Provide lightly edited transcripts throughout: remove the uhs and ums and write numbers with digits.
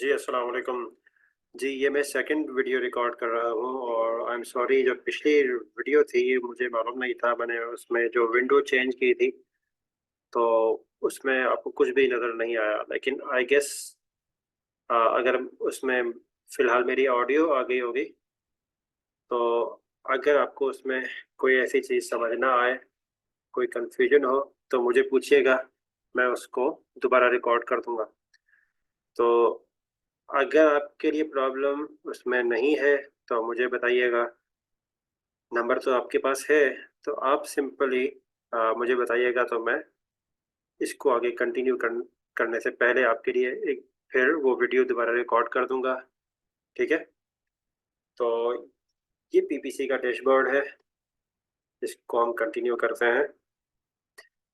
जी, अस्सलाम वालेकुम। जी, ये मैं सेकंड वीडियो रिकॉर्ड कर रहा हूँ और आई एम सॉरी, जो पिछली वीडियो थी मुझे मालूम नहीं था। मैंने उसमें जो विंडो चेंज की थी, तो उसमें आपको कुछ भी नज़र नहीं आया। लेकिन आई गेस अगर उसमें फ़िलहाल मेरी ऑडियो आ गई होगी, तो अगर आपको उसमें कोई ऐसी चीज़ समझ ना आए, कोई कन्फ्यूज़न हो, तो मुझे पूछिएगा, मैं उसको दोबारा रिकॉर्ड कर दूँगा। तो अगर आपके लिए प्रॉब्लम उसमें नहीं है, तो मुझे बताइएगा। नंबर तो आपके पास है, तो आप सिंपली मुझे बताइएगा, तो मैं इसको आगे कंटिन्यू करने से पहले आपके लिए एक फिर वो वीडियो दोबारा रिकॉर्ड कर दूँगा, ठीक है? तो ये पीपीसी का डैशबोर्ड है, इसको हम कंटिन्यू करते हैं।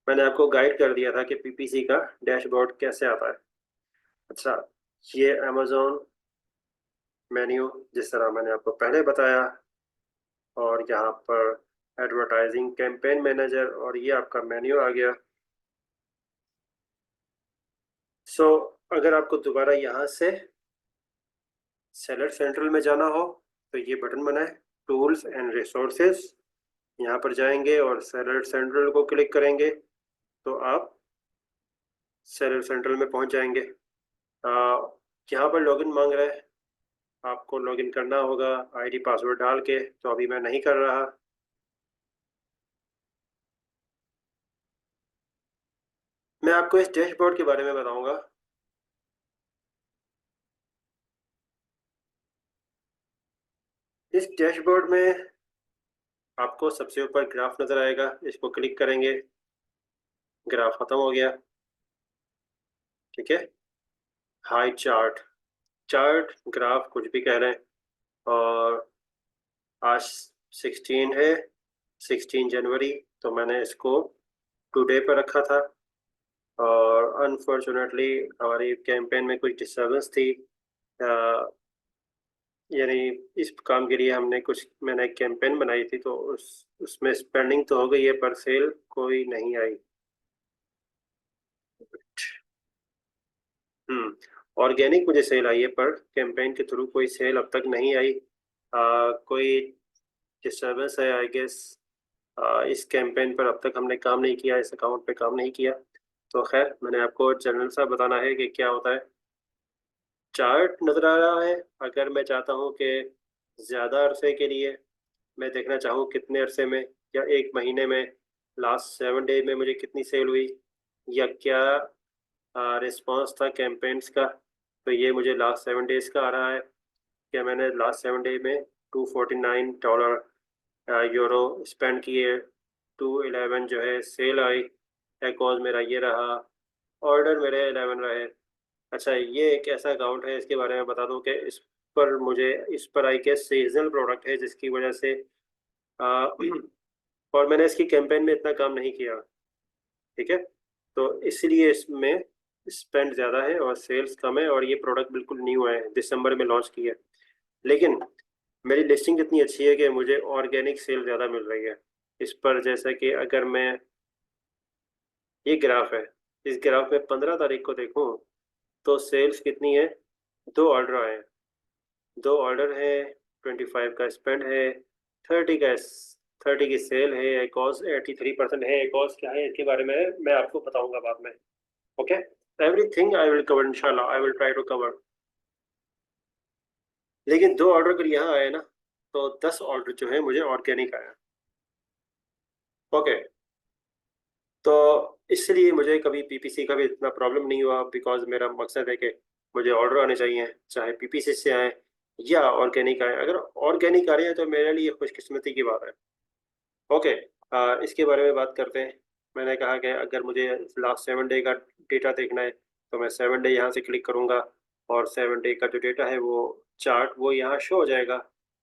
मैंने आपको गाइड कर दिया था कि पीपीसी का डैशबोर्ड कैसे आता है। अच्छा, ये अमेज़न मेन्यू जिस तरह मैंने आपको पहले बताया, और यहाँ पर एडवर्टाइजिंग कैंपेन मैनेजर, और ये आपका मेन्यू आ गया। सो अगर आपको दोबारा यहाँ से सेलर सेंट्रल में जाना हो, तो ये बटन बना है टूल्स एंड रिसोर्सेज। यहाँ पर जाएंगे और सेलर सेंट्रल को क्लिक करेंगे, तो आप सेलर सेंट्रल में पहुँच जाएंगे। यहाँ पर लॉगिन मांग रहा है, आपको लॉगिन करना होगा आईडी पासवर्ड डाल के, तो अभी मैं नहीं कर रहा। मैं आपको इस डैशबोर्ड के बारे में बताऊंगा। इस डैशबोर्ड में आपको सबसे ऊपर ग्राफ नज़र आएगा, इसको क्लिक करेंगे, ग्राफ खत्म हो गया, ठीक है। हाई चार्ट, चार्ट ग्राफ कुछ भी कह रहे हैं। और आज 16 है, 16 जनवरी, तो मैंने इसको टुडे पर रखा था। और अनफॉर्चुनेटली हमारी कैंपेन में कुछ डिस्टर्बेंस थी। यानी इस काम के लिए मैंने एक कैंपेन बनाई थी, तो उसमें स्पेंडिंग तो हो गई है, पर सेल कोई नहीं आई। ऑर्गेनिक मुझे सेल आई है, पर कैंपेन के थ्रू कोई सेल अब तक नहीं आई। कोई डिस्टर्बेंस है आई गेस। इस कैंपेन पर अब तक हमने काम नहीं किया, इस अकाउंट पे काम नहीं किया। तो खैर, मैंने आपको जनरल सा बताना है कि क्या होता है। चार्ट नज़र आ रहा है। अगर मैं चाहता हूँ कि ज़्यादा अरसे के लिए मैं देखना चाहूँ कितने अरसे में, या एक महीने में, लास्ट 7 डे में मुझे कितनी सेल हुई, या क्या रिस्पांस था कैंपेन्स का, तो ये मुझे लास्ट 7 डेज का आ रहा है। क्या मैंने लास्ट 7 डे में $249 यूरो स्पेंड किए, 211 जो है सेल आई, एकॉज मेरा ये रहा, ऑर्डर मेरे 11 रहे। अच्छा, ये एक ऐसा अकाउंट है, इसके बारे में बता दूं कि इस पर आई के सीजनल प्रोडक्ट है, जिसकी वजह से आ, और मैंने इसकी कैंपेन में इतना काम नहीं किया, ठीक है। तो इसलिए इसमें स्पेंड ज़्यादा है और सेल्स कम है, और ये प्रोडक्ट बिल्कुल न्यू है, दिसंबर में लॉन्च किया है। लेकिन मेरी लिस्टिंग इतनी अच्छी है कि मुझे ऑर्गेनिक सेल ज़्यादा मिल रही है इस पर। जैसा कि अगर मैं, ये ग्राफ है, इस ग्राफ में 15 तारीख को देखूं, तो सेल्स कितनी है, 2 ऑर्डर आए हैं। 2 ऑर्डर है, 25 का स्पेंड है, 30 की सेल है, एकॉस 83% है। एकॉस क्या है, इसके बारे में मैं आपको बताऊंगा बाद में, okay. Everything I will cover, इंशाल्लाह I will try to cover. लेकिन 2 ऑर्डर अगर यहाँ आए ना, तो 10 ऑर्डर जो है मुझे ऑर्गेनिक आया, ओके। तो इसलिए मुझे कभी पीपीसी का भी इतना प्रॉब्लम नहीं हुआ, बिकॉज मेरा मकसद है कि मुझे ऑर्डर आने चाहिए, चाहे पीपीसी से आए या ऑर्गेनिक आए। अगर ऑर्गेनिक आ रहे हैं तो मेरे लिए खुशकिस्मती की बात है, ओके। इसके बारे में बात करते हैं। मैंने कहा कि अगर मुझे लास्ट 7 डे का डेटा देखना है, तो मैं 7 डे यहाँ से क्लिक करूँगा, और 7 डे का जो डेटा है वो चार्ट वो यहाँ शो हो जाएगा।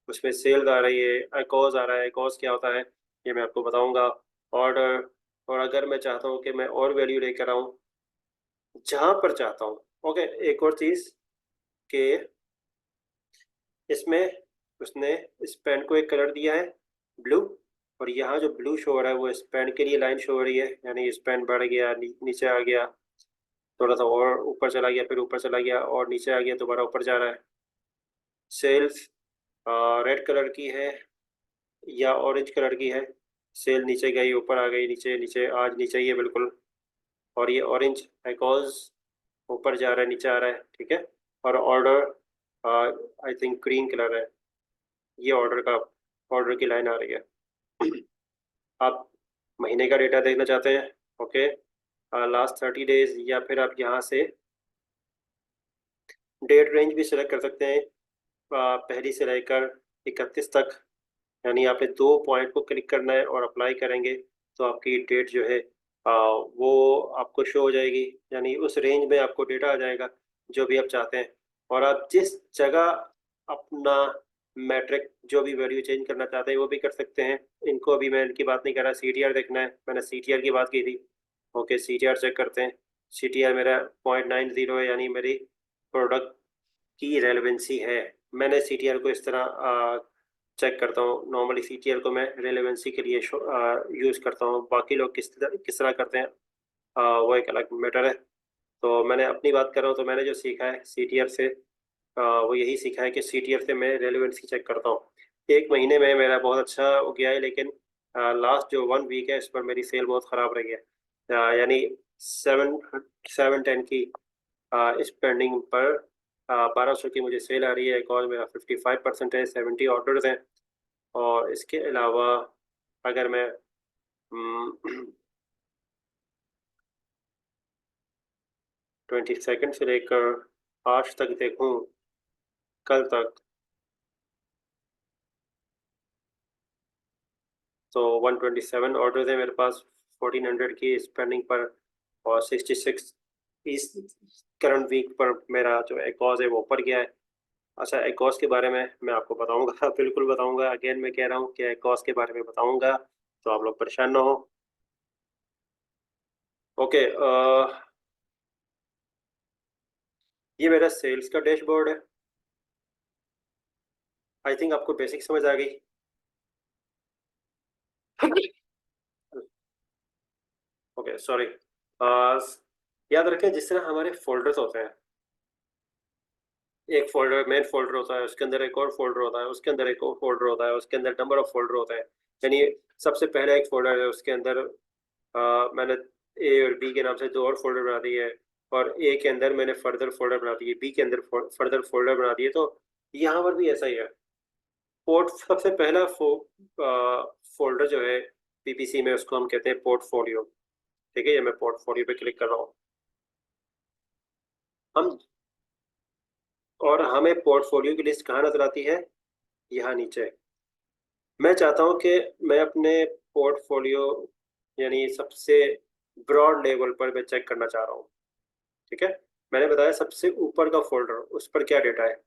उसमें सेल्स आ रही है, एकॉज आ रहा है। एकॉज क्या होता है, ये मैं आपको बताऊँगा। ऑर्डर, और अगर मैं चाहता हूँ कि मैं और वैल्यू लेकर आऊँ, जहाँ पर चाहता हूँ, ओके। एक और चीज़ कि इसमें उसने स्पेंड को एक कलर दिया है, ब्लू, और यहाँ जो ब्लू शो हो रहा है वो स्पेंड के लिए लाइन शो हो रही है, यानी स्पेंड बढ़ गया, नीचे आ गया। थोड़ा सा और ऊपर चला गया, फिर ऊपर चला गया और नीचे आ गया, दोबारा ऊपर जा रहा है। सेल्स रेड कलर की है या ऑरेंज कलर की है? सेल नीचे गई, ऊपर आ गई, नीचे नीचे, आज नीचे ही है बिल्कुल। और ये ऑरेंज एकोज ऊपर जा रहा है, नीचे आ रहा है, ठीक है। और order I think green colour है, ये ऑर्डर की लाइन आ रही है। आप महीने का डेटा देखना चाहते हैं? ओके, लास्ट 30 डेज, या फिर आप यहाँ से डेट रेंज भी सिलेक्ट कर सकते हैं, पहली से लेकर 31 तक। यानी यहाँ पे 2 पॉइंट को क्लिक करना है और अप्लाई करेंगे तो आपकी डेट जो है वो आपको शो हो जाएगी। यानी उस रेंज में आपको डेटा आ जाएगा जो भी आप चाहते हैं। और आप जिस जगह अपना मैट्रिक जो भी वैल्यू चेंज करना चाहते हैं वो भी कर सकते हैं। इनको अभी मैं इनकी बात नहीं कर रहा, CTR देखना है, मैंने CTR की बात की थी। ओके, CTR चेक करते हैं। CTR मेरा 0.90 है, यानी मेरी प्रोडक्ट की रेलेवेंसी है। मैंने CTR को इस तरह चेक करता हूँ। नॉर्मली CTR को मैं रेलेवेंसी के लिए यूज़ करता हूँ, बाकी लोग किस तरह करते हैं वो एक अलग मैटर है। तो मैंने अपनी बात कर रहा हूँ, तो मैंने जो सीखा है CTR से, वो यही सीखा है कि CTR से मैं रेलेवेंसी चेक करता हूँ। एक महीने में मेरा बहुत अच्छा हो गया है, लेकिन लास्ट जो 1 वीक है इस पर मेरी सेल बहुत ख़राब रही है। यानी 710 की स्पेंडिंग पर 1200 की मुझे सेल आ रही है। कॉल मेरा 55% है, 70 ऑर्डर्स हैं। और इसके अलावा अगर मैं 22 से लेकर आज तक देखूं, कल तक, तो 127 ऑर्डर्स हैं मेरे पास 1400 की स्पेंडिंग पर। और 66 इस करंट वीक पर मेरा जो एकॉज है वो ऊपर गया है। अच्छा, एकॉस के बारे में मैं आपको बताऊंगा बिल्कुल बताऊंगा। अगेन मैं कह रहा हूँ कि एकॉस के बारे में बताऊंगा, तो आप लोग परेशान ना हो। ओके, ये मेरा सेल्स का डैशबोर्ड है। आई थिंक आपको बेसिक समझ आ गई। Okay, sorry. याद रखें, जिस तरह हमारे फोल्डर्स होते हैं, एक फोल्डर मेन फोल्डर होता है, उसके अंदर एक और फोल्डर होता है, उसके अंदर एक और फोल्डर होता है, उसके अंदर नंबर ऑफ फोल्डर होते हैं। यानी सबसे पहले एक फोल्डर है, उसके अंदर मैंने A और B के नाम से 2 और फोल्डर बना दिए। और A के अंदर मैंने फर्दर फोल्डर बना दिए, B के अंदर फर्दर फोल्डर बना दिए। तो यहाँ पर भी ऐसा ही है। सबसे पहला फोल्डर जो है PPC में, उसको हम कहते हैं पोर्टफोलियो। ठीक है, ये मैं पोर्टफोलियो पे क्लिक कर रहा हूँ। हम और हमें पोर्टफोलियो की लिस्ट कहाँ नजर आती है? यहाँ नीचे। मैं चाहता हूँ कि मैं अपने पोर्टफोलियो, यानी सबसे ब्रॉड लेवल पर मैं चेक करना चाह रहा हूँ। ठीक है, मैंने बताया सबसे ऊपर का फोल्डर, उस पर क्या डेटा है,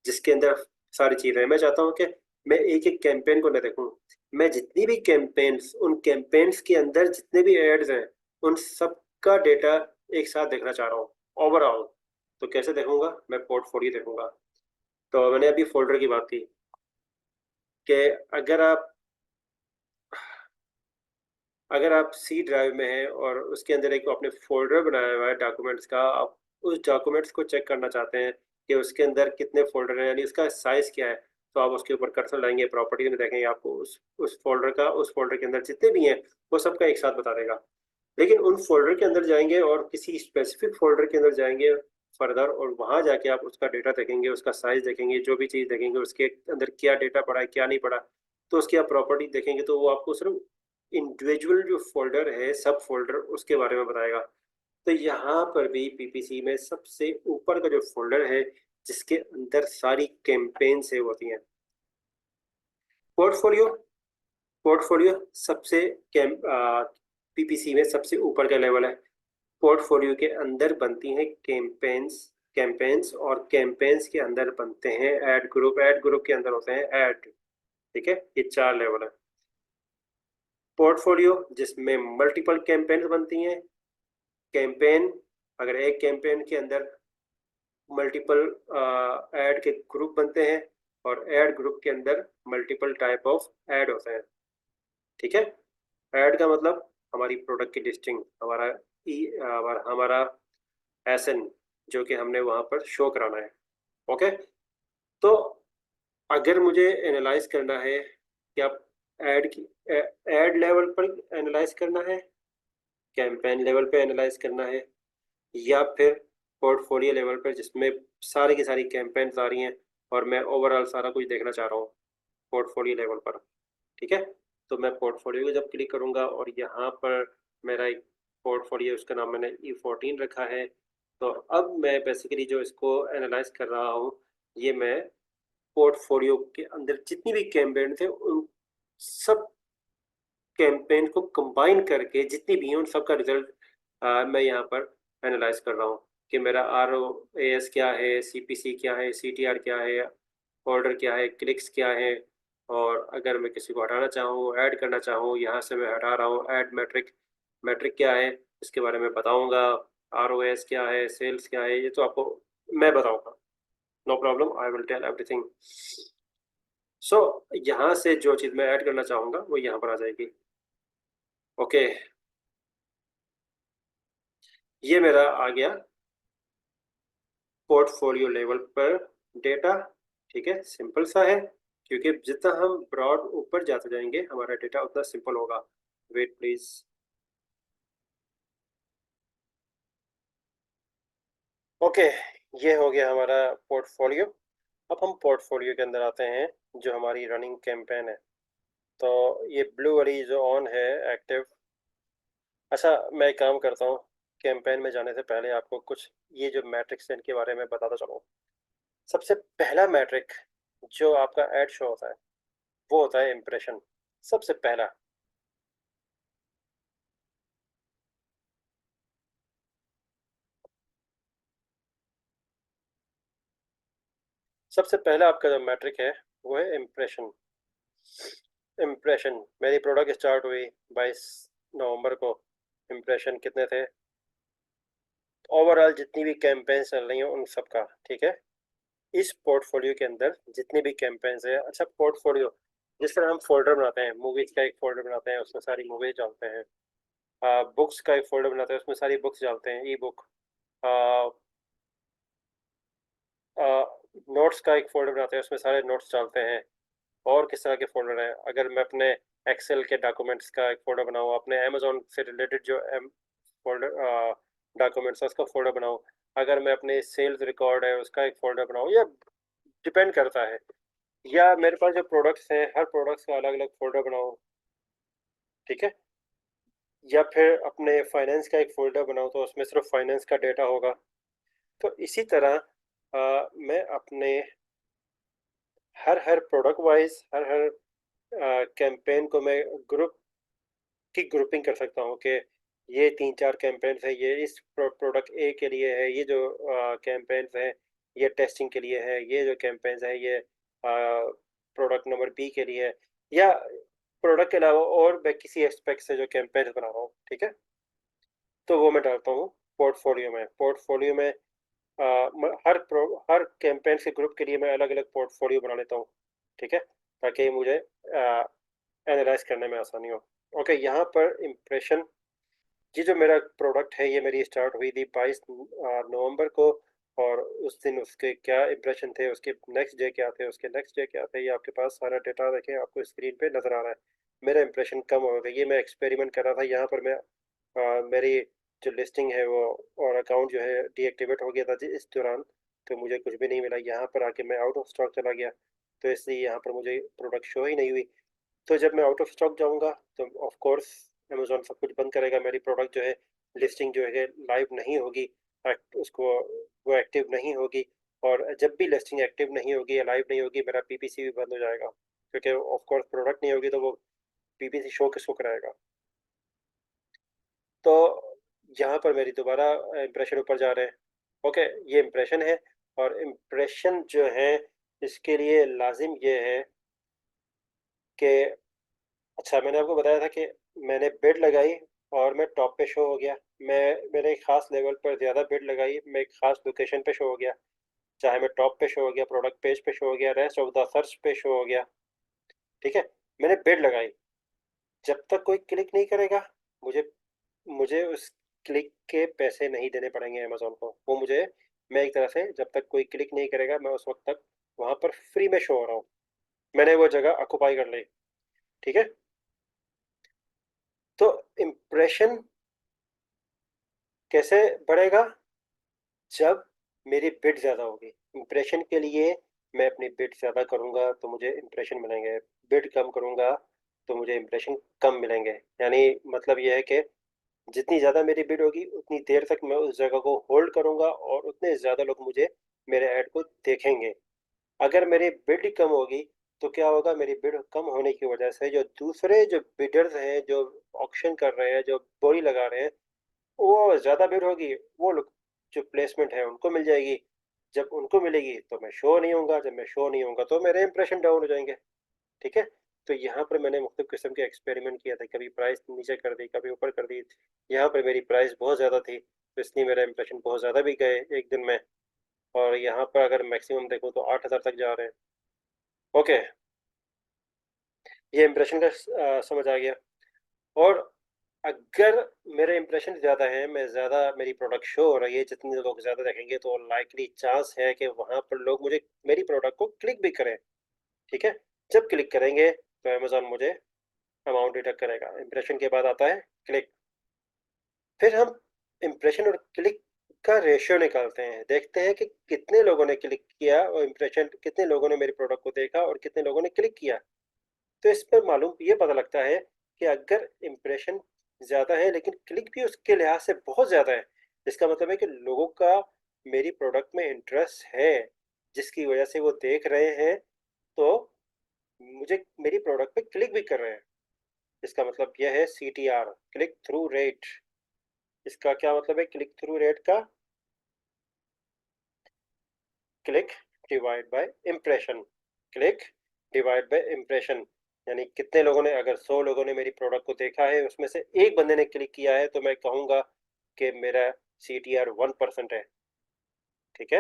जिसके अंदर सारी चीजें हैं। मैं चाहता हूँ कि मैं एक एक कैंपेन को न देखूं, मैं जितनी भी कैंपेन्स, उन कैंपेन्स के अंदर जितने भी एड्स हैं, उन सब का डेटा एक साथ देखना चाह रहा हूँ ओवरऑल। तो कैसे देखूंगा? मैं पोर्टफोलियो देखूंगा। तो मैंने अभी फोल्डर की बात की कि अगर आप अगर आप C ड्राइव में हैं और उसके अंदर एक आपने फोल्डर बनाया हुआ है डॉक्यूमेंट्स का, आप उस डॉक्यूमेंट्स को चेक करना चाहते हैं कि उसके अंदर कितने फोल्डर हैं, यानी उसका साइज क्या है, तो आप उसके ऊपर कर्सर लाएंगे, प्रॉपर्टी में देखेंगे, आपको उस फोल्डर के अंदर जितने भी हैं वो सबका एक साथ बता देगा। लेकिन उन फोल्डर के अंदर जाएंगे और किसी स्पेसिफिक फोल्डर के अंदर जाएंगे फर्दर, और वहां जाके आप उसका डेटा देखेंगे, उसका साइज देखेंगे, जो भी चीज़ देखेंगे उसके अंदर क्या डेटा पड़ा है क्या नहीं पड़ा, तो उसकी आप प्रॉपर्टी देखेंगे तो वो आपको सिर्फ इंडिविजुअल जो फोल्डर है, सब फोल्डर, उसके बारे में बताएगा। तो यहाँ पर भी PPC में सबसे ऊपर का जो फोल्डर है, जिसके अंदर सारी कैंपेन सेव होती हैं, पोर्टफोलियो। पोर्टफोलियो सबसे PPC में सबसे ऊपर का लेवल है। पोर्टफोलियो के अंदर बनती हैं कैंपेन्स, कैंपेन्स और कैंपेन्स के अंदर बनते हैं ऐड ग्रुप, ऐड ग्रुप के अंदर होते हैं ऐड। ठीक है, ये 4 लेवल है। पोर्टफोलियो जिसमें मल्टीपल कैंपेन्स बनती हैं। कैंपेन, अगर एक कैंपेन के अंदर मल्टीपल ऐड के ग्रुप बनते हैं, और ऐड ग्रुप के अंदर मल्टीपल टाइप ऑफ ऐड होते हैं। ठीक है, ऐड का मतलब हमारी प्रोडक्ट की लिस्टिंग, हमारा ई हमारा एसएन जो कि हमने वहां पर शो कराना है। ओके, तो अगर मुझे एनालाइज करना है कि आप एड की एड लेवल पर एनालाइज करना है, कैंपेन लेवल पे एनालाइज करना है, या फिर पोर्टफोलियो लेवल पर जिसमें सारी की सारी कैंपेन्स आ रही हैं और मैं ओवरऑल सारा कुछ देखना चाह रहा हूँ पोर्टफोलियो लेवल पर, ठीक है। तो मैं पोर्टफोलियो को जब क्लिक करूंगा और यहाँ पर मेरा एक पोर्टफोलियो, उसका नाम मैंने E14 रखा है। तो अब मैं बेसिकली जो इसको एनालाइज कर रहा हूँ, ये मैं पोर्टफोलियो के अंदर जितनी भी कैंपेन थे उन सब कैंपेन को कंबाइन करके जितनी भी हैं उन सबका रिजल्ट मैं यहाँ पर एनालाइज कर रहा हूँ कि मेरा ROAS क्या है, CPC क्या है, CTR क्या है, ऑर्डर क्या है, क्लिक्स क्या है, और अगर मैं किसी को हटाना चाहूँ, ऐड करना चाहूँ, यहाँ से मैं हटा रहा हूँ। ऐड मैट्रिक, मैट्रिक क्या है इसके बारे में बताऊंगा। ROAS क्या है, सेल्स क्या है, ये तो आपको मैं बताऊंगा। No problem, I will tell everything. So यहाँ से जो चीज़ मैं ऐड करना चाहूँगा वो यहाँ पर आ जाएगी। ओके, ये मेरा आ गया पोर्टफोलियो लेवल पर डेटा। ठीक है, सिंपल सा है, क्योंकि जितना हम ब्रॉड ऊपर जाते जाएंगे हमारा डेटा उतना सिंपल होगा। Wait please. ओके, ये हो गया हमारा पोर्टफोलियो। अब हम पोर्टफोलियो के अंदर आते हैं जो हमारी रनिंग कैंपेन है। तो ये ब्लू वाली जो ऑन है, एक्टिव। अच्छा, मैं एक काम करता हूँ, कैंपेन में जाने से पहले आपको कुछ ये जो मैट्रिक्स है इनके बारे में बताता चलूँ। सबसे पहला मैट्रिक जो आपका ऐड शो होता है वो होता है इम्प्रेशन, सबसे पहला। सबसे पहला आपका जो मैट्रिक है वो है इम्प्रेशन। इम्प्रेशन, मेरी प्रोडक्ट स्टार्ट हुई 22 नवंबर को। इम्प्रेशन कितने थे ओवरऑल जितनी भी कैंपेन चल रही हैं उन सब का, ठीक है। इस पोर्टफोलियो के अंदर जितनी भी कैंपेन्स है, अच्छा पोर्टफोलियो जिस तरह हम फोल्डर बनाते हैं, मूवीज का एक फोल्डर बनाते हैं उसमें सारी मूवीज डालते हैं, बुक्स का एक फोल्डर बनाते हैं उसमें सारी बुक्स डालते हैं, ई बुक। नोट्स का एक फोल्डर बनाते हैं उसमें सारे नोट्स डालते हैं। और किस तरह के फोल्डर हैं, अगर मैं अपने एक्सेल के डॉक्यूमेंट्स का एक फोल्डर बनाऊँ, अपने अमेजोन से रिलेटेड जो फोल्डर डॉक्यूमेंट्स है उसका फोल्डर बनाऊँ, अगर मैं अपने सेल्स रिकॉर्ड है उसका एक फोल्डर बनाऊँ, या डिपेंड करता है। या मेरे पास जो प्रोडक्ट्स हैं हर प्रोडक्ट्स का अलग अलग फोल्डर बनाऊँ, ठीक है। या फिर अपने फाइनेंस का एक फोल्डर बनाऊँ तो उसमें सिर्फ फाइनेंस का डेटा होगा। तो इसी तरह मैं अपने हर हर प्रोडक्ट वाइज हर हर कैंपेन को मैं ग्रुप की ग्रुपिंग कर सकता हूँ कि ये 3-4 कैंपेन्स है, ये इस प्रोडक्ट ए के लिए है, ये जो कैंपेन्स है ये टेस्टिंग के लिए है, ये जो कैंपेन्स है ये प्रोडक्ट नंबर बी के लिए है, या प्रोडक्ट के अलावा और मैं किसी एस्पेक्ट से जो कैंपेन्स बना रहा हूँ, ठीक है। तो वो मैं डालता हूँ पोर्टफोलियो में। पोर्टफोलियो में हर कैंपेन के ग्रुप के लिए मैं अलग अलग पोर्टफोलियो बना लेता हूँ, ठीक है, ताकि मुझे एनालाइज करने में आसानी हो। ओके, यहाँ पर इम्प्रेशन, ये जो मेरा प्रोडक्ट है ये मेरी स्टार्ट हुई थी 22 नवंबर को, और उस दिन उसके क्या इम्प्रेशन थे, उसके नेक्स्ट डे क्या थे, उसके नेक्स्ट डे क्या थे, ये आपके पास सारा डेटा देखें आपको स्क्रीन पे नज़र आ रहा है। मेरा इम्प्रेशन कम हो गया, ये मैं एक्सपेरिमेंट कर रहा था। यहाँ पर मैं मेरी जो लिस्टिंग है वो और अकाउंट जो है डीएक्टिवेट हो गया था इस दौरान, तो मुझे कुछ भी नहीं मिला। यहाँ पर आके मैं आउट ऑफ स्टॉक चला गया, तो इसलिए यहाँ पर मुझे प्रोडक्ट शो ही नहीं हुई। तो जब मैं आउट ऑफ स्टॉक जाऊँगा तो ऑफ कोर्स अमेजोन सब कुछ बंद करेगा, मेरी प्रोडक्ट जो है लिस्टिंग जो है लाइव नहीं होगी, उसको वो एक्टिव नहीं होगी। और जब भी लिस्टिंग एक्टिव नहीं होगी या लाइव नहीं होगी मेरा पीपीसी भी बंद हो जाएगा, क्योंकि ऑफ कोर्स प्रोडक्ट नहीं होगी तो वो पीपीसी शो किसको कराएगा। तो यहाँ पर मेरी दोबारा इम्प्रेशन ऊपर जा रहे हैं। ओके, ये इम्प्रेशन है। और इम्प्रेशन जो है इसके लिए लाजिम ये है कि, अच्छा मैंने आपको बताया था कि मैंने बिड लगाई और मैं टॉप पे शो हो गया। मैं मैंने एक खास लेवल पर ज़्यादा बिड लगाई, मैं एक खास लोकेशन पे शो हो गया, चाहे मैं टॉप पे शो हो गया, प्रोडक्ट पेज पे शो हो गया, रेस्ट ऑफ द सर्च पे शो हो गया, ठीक है। मैंने बिड लगाई, जब तक कोई क्लिक नहीं करेगा मुझे मुझे उस क्लिक के पैसे नहीं देने पड़ेंगे अमेजोन को। वो मुझे, मैं एक तरह से जब तक कोई क्लिक नहीं करेगा मैं उस वक्त तक वहां पर फ्री में शो हो रहा हूँ। मैंने वो जगह ऑक्युपाई कर ली। ठीक है। तो इम्प्रेशन कैसे बढ़ेगा? जब मेरी बिड ज्यादा होगी इम्प्रेशन के लिए। मैं अपनी बिड ज्यादा करूंगा तो मुझे इम्प्रेशन मिलेंगे। बिड कम करूंगा तो मुझे इम्प्रेशन कम मिलेंगे। यानी मतलब यह है कि जितनी ज्यादा मेरी बिड होगी उतनी देर तक मैं उस जगह को होल्ड करूंगा और उतने ज्यादा लोग मुझे, मेरे ऐड को देखेंगे। अगर मेरी बिड कम होगी तो क्या होगा? मेरी बिड कम होने की वजह से जो दूसरे जो बिडर्स हैं, जो ऑक्शन कर रहे हैं, जो बोली लगा रहे हैं, वो ज्यादा बिड होगी। वो लोग जो प्लेसमेंट है उनको मिल जाएगी। जब उनको मिलेगी तो मैं शो नहीं होऊंगा। जब मैं शो नहीं होऊंगा तो मेरे इंप्रेशन डाउन हो जाएंगे। ठीक है। तो यहाँ पर मैंने मुख्तलिफ किस्म के एक्सपेरिमेंट किया था। कभी प्राइस नीचे कर दी, कभी ऊपर कर दी। यहाँ पर मेरी प्राइस बहुत ज़्यादा थी तो इसलिए मेरा इंप्रेशन बहुत ज़्यादा भी गए एक दिन में। और यहाँ पर अगर मैक्सिमम देखूँ तो 8,000 तक जा रहे हैं। ओके, ये इंप्रेशन का समझ आ गया। और अगर मेरे इंप्रेशन ज़्यादा है, मैं ज़्यादा, मेरी प्रोडक्ट शो हो रही है, जितने लोग ज़्यादा देखेंगे तो लाइकली चांस है कि वहाँ पर लोग मुझे, मेरी प्रोडक्ट को क्लिक भी करें। ठीक है। जब क्लिक करेंगे तो अमेजोन मुझे अमाउंट डिडक्ट करेगा। इंप्रेशन के बाद आता है क्लिक। फिर हम इम्प्रेशन और क्लिक का रेशियो निकालते हैं, देखते हैं कि कितने लोगों ने क्लिक किया और इम्प्रेशन, कितने लोगों ने मेरे प्रोडक्ट को देखा और कितने लोगों ने क्लिक किया। तो इस पर मालूम ये पता लगता है कि अगर इम्प्रेशन ज़्यादा है लेकिन क्लिक भी उसके लिहाज से बहुत ज़्यादा है, इसका मतलब है कि लोगों का मेरी प्रोडक्ट में इंटरेस्ट है, जिसकी वजह से वो देख रहे हैं, तो मुझे मेरी प्रोडक्ट पे क्लिक भी कर रहे हैं। इसका मतलब यह है CTR, क्लिक थ्रू रेट। इसका क्या मतलब है क्लिक थ्रू रेट का? Click divide by impression. Click divide by impression. यानी कितने लोगों ने, अगर 100 लोगों ने मेरी प्रोडक्ट को देखा है, उसमें से एक बंदे ने क्लिक किया है, तो मैं कहूंगा कि मेरा CTR 1% है। ठीक है।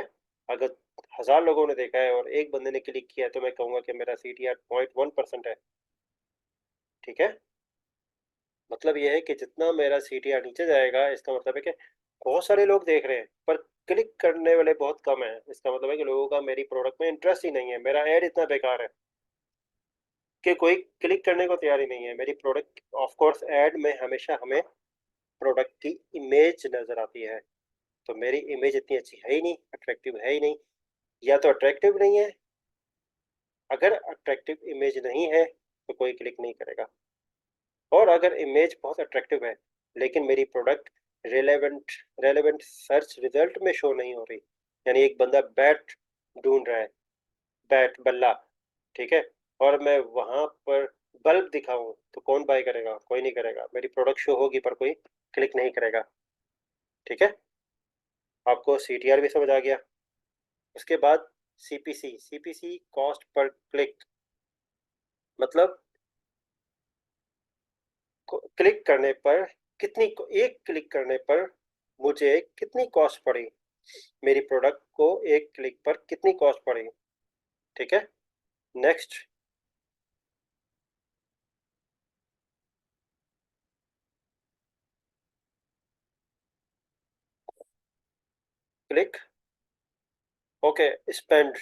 अगर 1,000 लोगों ने देखा है और एक बंदे ने क्लिक किया है तो मैं कहूंगा कि मेरा CTR 0.1% है। ठीक है। मतलब यह है कि जितना मेरा CTR नीचे जाएगा, इसका मतलब है कि बहुत सारे लोग देख रहे हैं पर क्लिक करने वाले बहुत कम है। इसका मतलब है कि लोगों का मेरी प्रोडक्ट में इंटरेस्ट ही नहीं है, मेरा ऐड इतना बेकार है कि कोई क्लिक करने को तैयार ही नहीं है। मेरी प्रोडक्ट, ऑफ कोर्स ऐड में हमेशा हमें प्रोडक्ट की इमेज नजर आती है, तो मेरी इमेज इतनी अच्छी है ही नहीं, अट्रैक्टिव है ही नहीं। या तो अट्रैक्टिव नहीं है, अगर अट्रैक्टिव इमेज नहीं है तो कोई क्लिक नहीं करेगा। और अगर इमेज बहुत अट्रैक्टिव है लेकिन मेरी product relevant relevant search result में शो नहीं हो रही, यानी एक बंदा बैट ढूंढ रहा है, बैट बल्ला, ठीक है, और मैं वहां पर बल्ब दिखाऊं तो कौन बाय करेगा? कोई नहीं करेगा। मेरी प्रोडक्ट शो होगी पर कोई क्लिक नहीं करेगा। ठीक है। आपको CTR भी समझ आ गया। उसके बाद CPC, CPC cost per click, मतलब क्लिक करने पर कितनी, एक क्लिक करने पर मुझे कितनी कॉस्ट पड़ी, मेरी प्रोडक्ट को एक क्लिक पर कितनी कॉस्ट पड़ी। ठीक है। Next, click. ओके, स्पेंड,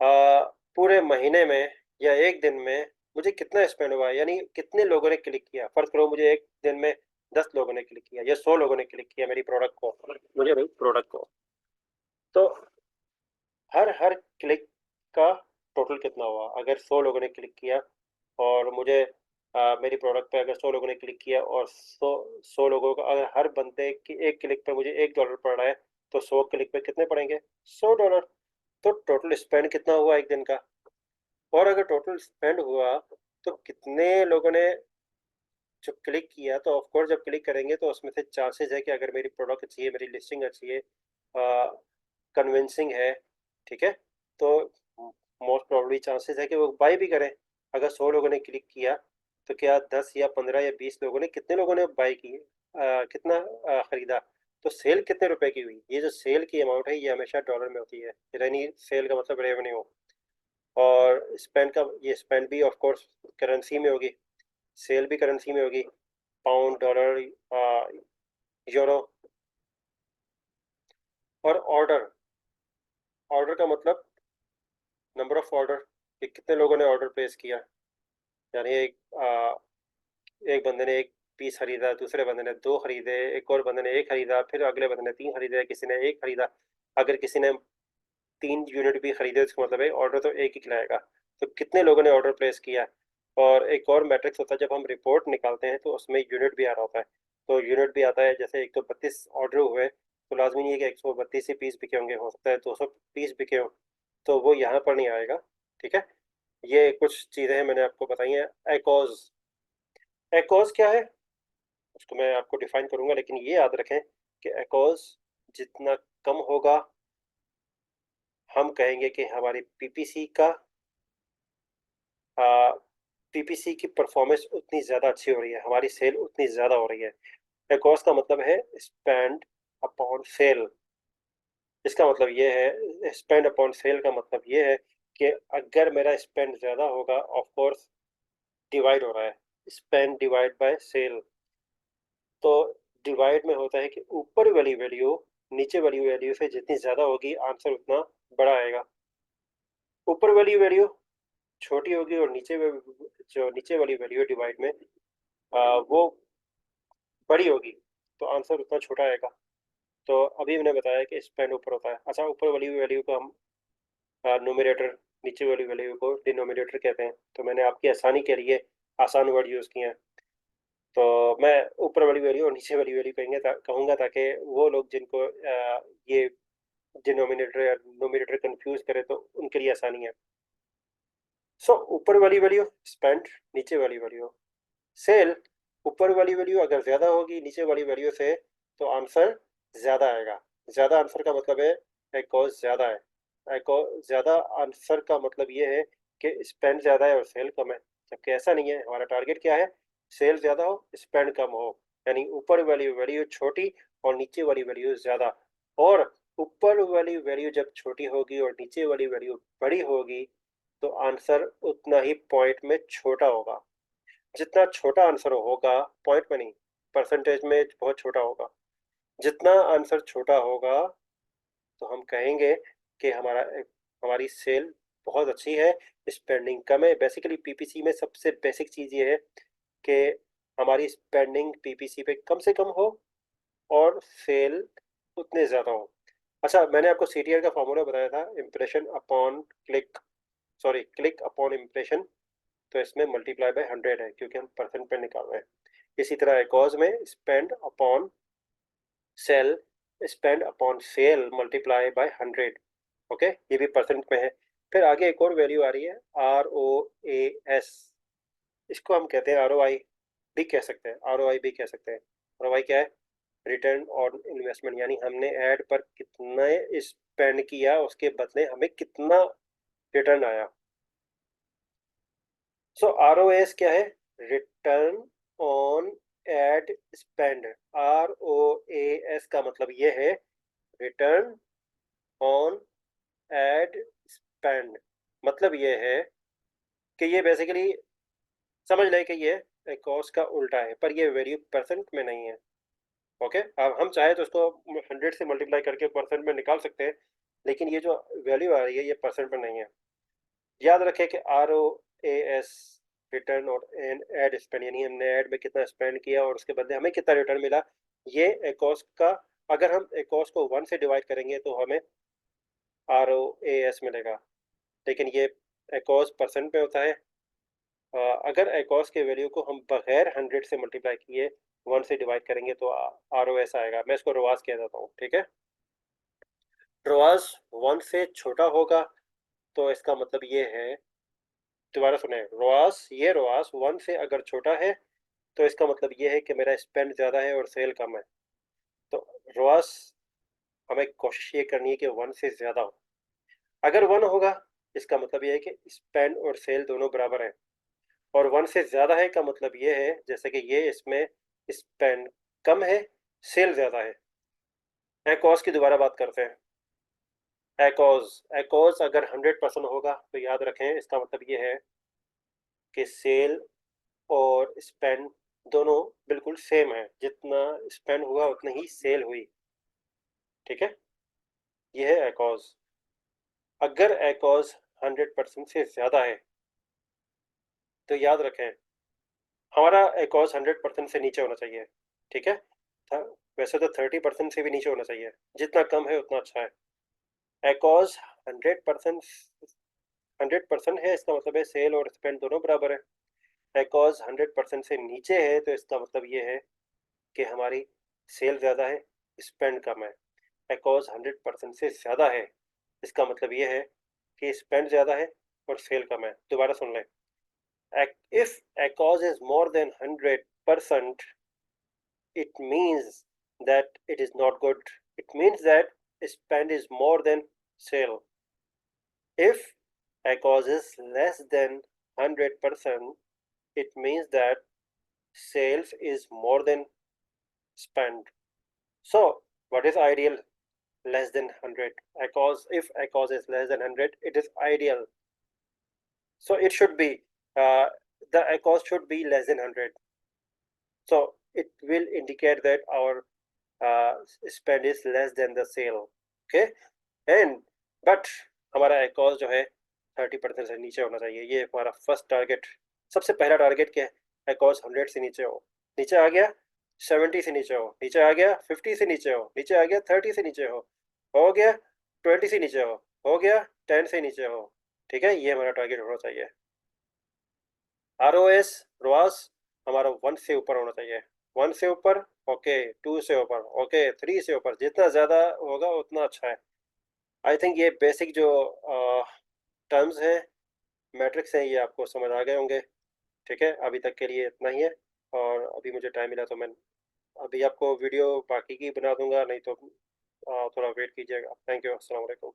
पूरे महीने में या एक दिन में मुझे कितना स्पेंड हुआ है, यानी कितने लोगों ने क्लिक किया। फर्ज करो मुझे एक दिन में 10 लोगों ने क्लिक किया या 100 लोगों ने क्लिक किया मेरी प्रोडक्ट को, मुझे भाई प्रोडक्ट को, तो हर हर क्लिक का टोटल कितना हुआ? अगर 100 लोगों ने क्लिक किया और मुझे, मेरी प्रोडक्ट पे अगर 100 लोगों ने क्लिक किया और 100 लोगों का, अगर हर बंदे की एक क्लिक पे मुझे $1 पड़ रहा है, तो 100 क्लिक पे कितने पड़ेंगे? $100। तो टोटल स्पेंड कितना हुआ एक दिन का? और अगर टोटल स्पेंड हुआ तो कितने लोगों ने जो क्लिक किया, तो ऑफ कोर्स जब क्लिक करेंगे तो उसमें से चांसेस है कि अगर मेरी प्रोडक्ट अच्छी है, मेरी लिस्टिंग अच्छी है, कन्विंसिंग है, ठीक है, तो मोस्ट प्रोबेबली चांसेस है कि वो बाय भी करें। अगर 100 लोगों ने क्लिक किया तो क्या 10 या 15 या 20 लोगों ने, कितने लोगों ने बाय की, कितना खरीदा? तो सेल कितने रुपए की हुई? ये जो सेल की अमाउंट है ये हमेशा डॉलर में होती है, यानी सेल का मतलब रेवेन्यू। और स्पेंड का, ये स्पेंड भी ऑफ कोर्स करेंसी में होगी, सेल भी करेंसी में होगी। Pound, dollar, euro. और ऑर्डर, ऑर्डर का मतलब नंबर ऑफ ऑर्डर, कि कितने लोगों ने ऑर्डर प्लेस किया। यानी एक बंदे ने एक पीस खरीदा, दूसरे बंदे ने दो खरीदे, एक और बंदे ने एक खरीदा, फिर अगले बंदे ने तीन खरीदे, किसी ने एक खरीदा। अगर किसी ने 3 यूनिट भी खरीदे तो इसका मतलब है ऑर्डर तो एक ही खिलाएगा। तो कितने लोगों ने ऑर्डर प्लेस किया। और एक और मैट्रिक्स होता है, जब हम रिपोर्ट निकालते हैं तो उसमें यूनिट भी आ रहा होता है। तो यूनिट भी आता है, जैसे 132 ऑर्डर हुए तो लाजमी नहीं है कि 132 ही पीस बिके होंगे, हो सकता है 200 पीस बिके हो, तो वो यहाँ पर नहीं आएगा। ठीक है, ये कुछ चीज़ें हैं मैंने आपको बताई हैं। एकॉज, एकॉज क्या है उसको मैं आपको डिफाइन करूंगा, लेकिन ये याद रखें कि एकॉज जितना कम होगा, हम कहेंगे कि हमारी पीपीसी का पीपीसी की परफॉर्मेंस उतनी ज़्यादा अच्छी हो रही है, हमारी सेल उतनी ज़्यादा हो रही है। एकॉज का मतलब है स्पेंड अपॉन सेल। इसका मतलब ये है, स्पेंड अपॉन सेल का मतलब ये है कि अगर मेरा स्पेंड ज़्यादा होगा, ऑफ कोर्स डिवाइड हो रहा है, स्पेंड डिवाइड बाय सेल। तो डिवाइड में होता है कि ऊपर वाली वैल्यू नीचे वाली वैल्यू से जितनी ज़्यादा होगी, आंसर उतना बड़ा आएगा। ऊपर वाली वैल्यू छोटी होगी और जो नीचे वाली वैल्यू डिवाइड में वो बड़ी होगी, तो आंसर उतना छोटा आएगा। तो अभी मैंने बताया कि स्पेंड ऊपर होता है। अच्छा, ऊपर वाली वैल्यू को हम न्यूमरेटर, नीचे वाली वैल्यू को डिनोमिनेटर कहते हैं। तो मैंने आपकी आसानी के लिए आसान वर्ड यूज़ किए हैं। तो मैं ऊपर वाली वैल्यू और नीचे वाली वैल्यू कहूंगा, ताकि वो लोग जिनको ये डिनोमिनेटर या नोमिनेटर कंफ्यूज करे तो उनके लिए आसानी है। सो ऊपर वाली वैल्यू स्पेंड, नीचे वाली वैल्यू सेल। ऊपर वाली वैल्यू अगर ज़्यादा होगी नीचे वाली वैल्यू से, तो आंसर ज़्यादा आएगा। ज़्यादा आंसर का मतलब है एकॉज ज़्यादा है। एकॉज ज़्यादा आंसर का मतलब ये है कि स्पेंड ज़्यादा है और सेल कम है। जबकि ऐसा नहीं है, हमारा टारगेट क्या है, सेल ज़्यादा हो स्पेंड कम हो। यानी ऊपर वाली वैल्यू छोटी और नीचे वाली वैल्यू ज़्यादा। और ऊपर वाली वैल्यू जब छोटी होगी और नीचे वाली वैल्यू बड़ी होगी, तो आंसर उतना ही पॉइंट में छोटा होगा। जितना छोटा आंसर होगा, पॉइंट में नहीं, परसेंटेज में बहुत छोटा होगा। जितना आंसर छोटा होगा, तो हम कहेंगे कि हमारी सेल बहुत अच्छी है, स्पेंडिंग कम है। बेसिकली पीपीसी में सबसे बेसिक चीज़ ये है कि हमारी स्पेंडिंग पीपीसी पे कम से कम हो और सेल उतने ज़्यादा हो। अच्छा, मैंने आपको सीटीआर का फॉर्मूला बताया था, impression upon click, sorry click upon impression. तो इसमें मल्टीप्लाई बाय 100 है, क्योंकि हम परसेंट पे निकाल रहे हैं। इसी तरह एकॉज में spend upon sale, spend upon sale multiply by 100। Okay, ये भी परसेंट में है। फिर आगे एक और वैल्यू आ रही है, ROAS। इसको हम कहते हैं ROI भी कह सकते हैं, ROI भी कह सकते हैं। ROI क्या है, रिटर्न ऑन इन्वेस्टमेंट। यानी हमने ऐड पर कितना स्पेंड किया, उसके बदले हमें कितना रिटर्न आया। सो ROAS क्या है, return on ad spend. ROAS का मतलब ये है रिटर्न ऑन एड स्पेंड। मतलब ये है कि ये बेसिकली समझ लें कि ये कॉस्ट का उल्टा है, पर ये वैल्यू परसेंट में नहीं है। ओके, अब हम चाहे तो इसको 100 से मल्टीप्लाई करके परसेंट में निकाल सकते हैं, लेकिन ये जो वैल्यू आ रही है ये परसेंट में नहीं है। याद रखें कि ROAS, रिटर्न और एन एड स्पेंड, यानी हमने ऐड में कितना स्पेंड किया और उसके बदले हमें कितना रिटर्न मिला। ये एकॉस का, अगर हम एकॉस को 1 से डिवाइड करेंगे तो हमें ROAS मिलेगा, लेकिन ये एकॉस परसेंट में होता है। अगर एकॉस के वैल्यू को हम बगैर 100 से मल्टीप्लाई किए 1 से डिवाइड करेंगे तो ROS आएगा। मैं इसको रोआस कह देता हूँ, ठीक है। रोआस 1 से छोटा होगा, तो इसका मतलब ये है, दोबारा सुने, रोआस, ये रोआस 1 से अगर छोटा है तो इसका मतलब ये है कि मेरा स्पेंड ज़्यादा है और सेल कम है। तो रोआस हमें कोशिश ये करनी है कि 1 से ज़्यादा हो। अगर 1 होगा, इसका मतलब ये है कि स्पेंड और सेल दोनों बराबर हैं। और 1 से ज़्यादा है का मतलब ये है, जैसे कि ये इसमें स्पेंड कम है, सेल ज़्यादा है। एकॉस की दोबारा बात करते हैं। एकॉस, एकॉस अगर 100% होगा तो याद रखें इसका मतलब ये है कि सेल और स्पेंड दोनों बिल्कुल सेम है, जितना स्पेंड हुआ उतनी ही सेल हुई। ठीक है, ये है एकॉज। अगर एकॉज 100% से ज्यादा है तो याद रखें हमारा एकॉज 100% से नीचे होना चाहिए। ठीक है, वैसे तो 30% से भी नीचे होना चाहिए, जितना कम है उतना अच्छा है। एकॉज 100% 100% है, इसका मतलब है सेल और स्पेंड दोनों बराबर है। एकॉज 100% से नीचे है तो इसका मतलब ये है कि हमारी सेल ज़्यादा है, स्पेंड कम है। एकॉज 100% से ज़्यादा है, इसका मतलब ये है कि स्पेंड ज़्यादा है और सेल कम है। दोबारा सुन लें, if a cause is more than 100%, it means that it is not good. It means that spend is more than sale. If a cause is less than 100%, it means that sales is more than spend. So, what is ideal? Less than 100. A cause, if a cause is less than 100, it is ideal. So, it should be, uh, the a cause should be less than 100. So, it will indicate that our spend is less than the sale. Okay, and but हमारा एकॉज जो है 30% से नीचे होना चाहिए, ये हमारा first target. सबसे पहला टारगेट क्या है? एकॉज 100 से नीचे हो। नीचे आ गया 70 से नीचे हो, नीचे आ गया 50 से नीचे हो, नीचे आ गया 30 से नीचे हो गया 20 से नीचे हो गया 10 से नीचे हो। ठीक है, ये हमारा टारगेट होना चाहिए। ROS रोआस हमारा 1 से ऊपर होना चाहिए। 1 से ऊपर ओके, 2 से ऊपर ओके, 3 से ऊपर, जितना ज़्यादा होगा उतना अच्छा है। आई थिंक ये बेसिक जो टर्म्स हैं, मैट्रिक्स हैं, ये आपको समझ आ गए होंगे। ठीक है, अभी तक के लिए इतना ही है। और अभी मुझे टाइम मिला तो मैं अभी आपको वीडियो बाकी की बना दूंगा, नहीं तो थोड़ा वेट कीजिएगा। थैंक यू, अस्सलाम वालेकुम।